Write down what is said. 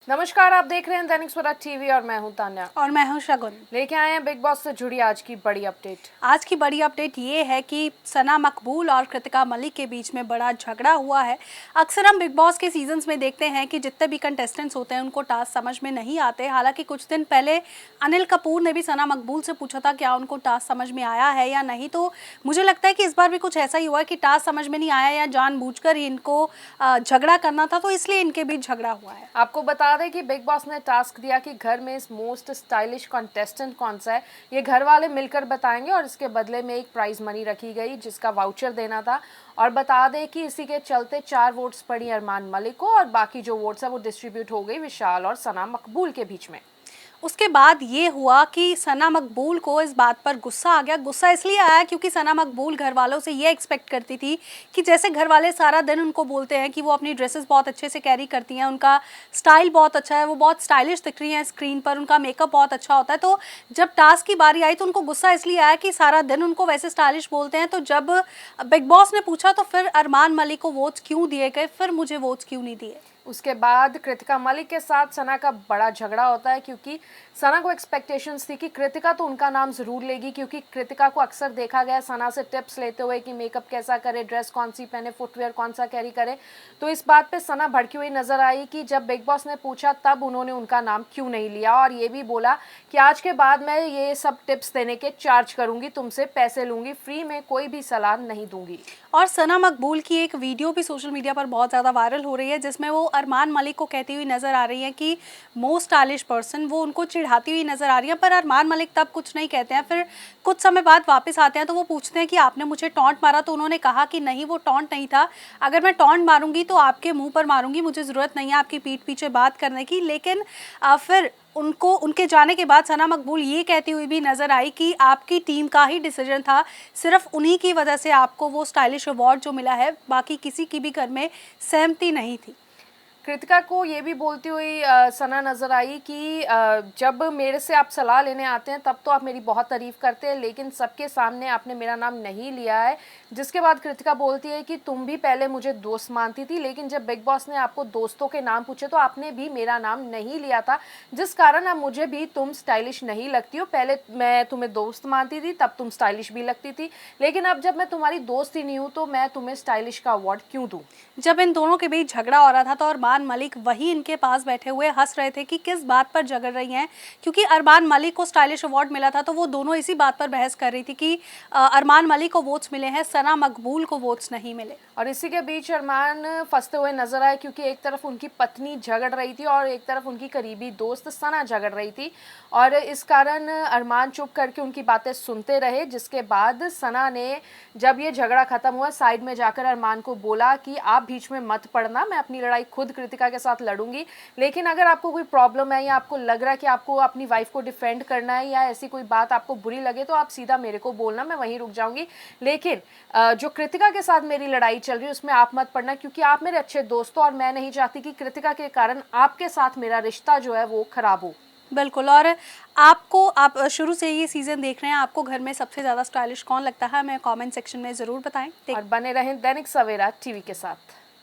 नमस्कार, आप देख रहे हैं दैनिक सवेरा टीवी और मैं हूं तान्या और मैं हूं शगुन। लेके आए हैं बिग बॉस से जुड़ी आज की बड़ी अपडेट। आज की बड़ी अपडेट ये है कि सना मकबूल और कृतिका मलिक के बीच में बड़ा झगड़ा हुआ है। अक्सर हम बिग बॉस के सीजन्स में देखते हैं कि जितने भी कंटेस्टेंट्स होते हैं उनको टास्क समझ में नहीं आते। हालांकि कुछ दिन पहले अनिल कपूर ने भी सना मकबूल से पूछा था क्या उनको टास्क समझ में आया है या नहीं। तो मुझे लगता है कि इस बार भी कुछ ऐसा ही हुआ है कि टास्क समझ में नहीं आया या जानबूझकर ही इनको झगड़ा करना था, तो इसलिए इनके बीच झगड़ा हुआ है। आपको बता दें कि बिग बॉस ने टास्क दिया कि घर में इस मोस्ट स्टाइलिश कंटेस्टेंट कौन सा है, ये घर वाले मिलकर बताएंगे और इसके बदले में एक प्राइज मनी रखी गई जिसका वाउचर देना था। और बता दें कि इसी के चलते 4 वोट्स पड़ी अरमान मलिक को और बाकी जो वोट्स है वो डिस्ट्रीब्यूट हो गई विशाल और सना मकबूल के बीच में। उसके बाद ये हुआ कि सना मकबूल को इस बात पर गुस्सा आ गया। गुस्सा इसलिए आया क्योंकि सना मकबूल घर वालों से ये एक्सपेक्ट करती थी कि जैसे घर वाले सारा दिन उनको बोलते हैं कि वो अपनी ड्रेसेस बहुत अच्छे से कैरी करती हैं, उनका स्टाइल बहुत अच्छा है, वो बहुत स्टाइलिश दिख रही हैं स्क्रीन पर, उनका मेकअप बहुत अच्छा होता है। तो जब टास्क की बारी आई तो उनको गुस्सा इसलिए आया कि सारा दिन उनको वैसे स्टाइलिश बोलते हैं। तो जब बिग बॉस ने पूछा तो फिर अरमान मलिक को वोट्स क्यों दिए गए, फिर मुझे वोट्स क्यों नहीं दिए। उसके बाद कृतिका मलिक के साथ सना का बड़ा झगड़ा होता है क्योंकि सना को एक्सपेक्टेशंस थी कि कृतिका तो उनका नाम ज़रूर लेगी, क्योंकि कृतिका को अक्सर देखा गया सना से टिप्स लेते हुए कि मेकअप कैसा करे, ड्रेस कौन सी पहने, फुटवेयर कौन सा कैरी करे। तो इस बात पे सना भड़की हुई नजर आई कि जब बिग बॉस ने पूछा तब उन्होंने उनका नाम क्यों नहीं लिया और ये भी बोला कि आज के बाद मैं ये सब टिप्स देने के चार्ज करूंगी, तुमसे पैसे लूंगी, फ्री में कोई भी सलाह नहीं दूंगी। और सना मकबूल की एक वीडियो भी सोशल मीडिया पर बहुत ज़्यादा वायरल हो रही है जिसमें वो अरमान मलिक को कहती हुई नज़र आ रही है कि मोस्ट स्टाइलिश पर्सन, वो उनको चिढ़ाती हुई नज़र आ रही है। पर अरमान मलिक तब कुछ नहीं कहते हैं। फिर कुछ समय बाद वापस आते हैं तो वो पूछते हैं कि आपने मुझे टॉन्ट मारा, तो उन्होंने कहा कि नहीं, वो टॉन्ट नहीं था, अगर मैं टॉन्ट मारूंगी तो आपके मुंह पर मारूंगी, मुझे ज़रूरत नहीं है आपकी पीठ पीछे बात करने की। लेकिन फिर उनको उनके जाने के बाद सना मकबूल ये कहती हुई भी नज़र आई कि आपकी टीम का ही डिसीजन था, सिर्फ उन्हीं की वजह से आपको वो स्टाइलिश अवार्ड जो मिला है, बाकी किसी की भी घर में सहमति नहीं थी। कृतिका को ये भी बोलती हुई सना नज़र आई कि जब मेरे से आप सलाह लेने आते हैं तब तो आप मेरी बहुत तारीफ़ करते हैं, लेकिन सबके सामने आपने मेरा नाम नहीं लिया है। जिसके बाद कृतिका बोलती है कि तुम भी पहले मुझे दोस्त मानती थी, लेकिन जब बिग बॉस ने आपको दोस्तों के नाम पूछे तो आपने भी मेरा नाम नहीं लिया था, जिस कारण अब मुझे भी तुम स्टाइलिश नहीं लगती हो। पहले मैं तुम्हें दोस्त मानती थी तब तुम स्टाइलिश भी लगती थी, लेकिन अब जब मैं तुम्हारी दोस्त ही नहीं हूँ तो मैं तुम्हें स्टाइलिश का अवार्ड क्यों दूँ। जब इन दोनों के बीच झगड़ा हो रहा था तो अरमान मलिक वही इनके पास बैठे हुए हंस रहे थे कि किस बात पर झगड़ रही हैं, क्योंकि अरमान मलिक को स्टाइलिश अवार्ड मिला था। तो वो दोनों इसी बात पर बहस कर रही थी कि अरमान मलिक को वोट्स मिले हैं, सना मकबूल को वोट्स नहीं मिले। और इसी के बीच अरमान फंसते हुए नजर आए क्योंकि एक तरफ उनकी पत्नी झगड़ रही थी और एक तरफ उनकी करीबी दोस्त सना झगड़ रही थी, और इस कारण अरमान चुप करके उनकी बातें सुनते रहे। जिसके बाद सना ने जब ये झगड़ा खत्म हुआ साइड में जाकर अरमान को बोला कि आप बीच में मत पड़ना, मैं अपनी लड़ाई खुद कृतिका के साथ लड़ूंगी, लेकिन अगर आपको कोई प्रॉब्लम है या आपको लग रहा है कि आपको अपनी वाइफ को डिफेंड करना है या ऐसी कोई बात आपको बुरी लगे तो आप सीधा मेरे को बोलना, मैं वहीं रुक जाऊंगी, लेकिन जो कृतिका के साथ मेरी लड़ाई चल रही है उसमें आप मत पड़ना, क्योंकि आप मेरे अच्छे दोस्त हो और मैं नहीं चाहती कि कृतिका के कारण आपके साथ मेरा रिश्ता जो है वो खराब हो। बिल्कुल। और आपको, आप शुरू से ये सीज़न देख रहे हैं, आपको घर में सबसे ज़्यादा स्टाइलिश कौन लगता है, हमें कमेंट सेक्शन में ज़रूर बताएं। और बने रहें दैनिक सवेरा टीवी के साथ।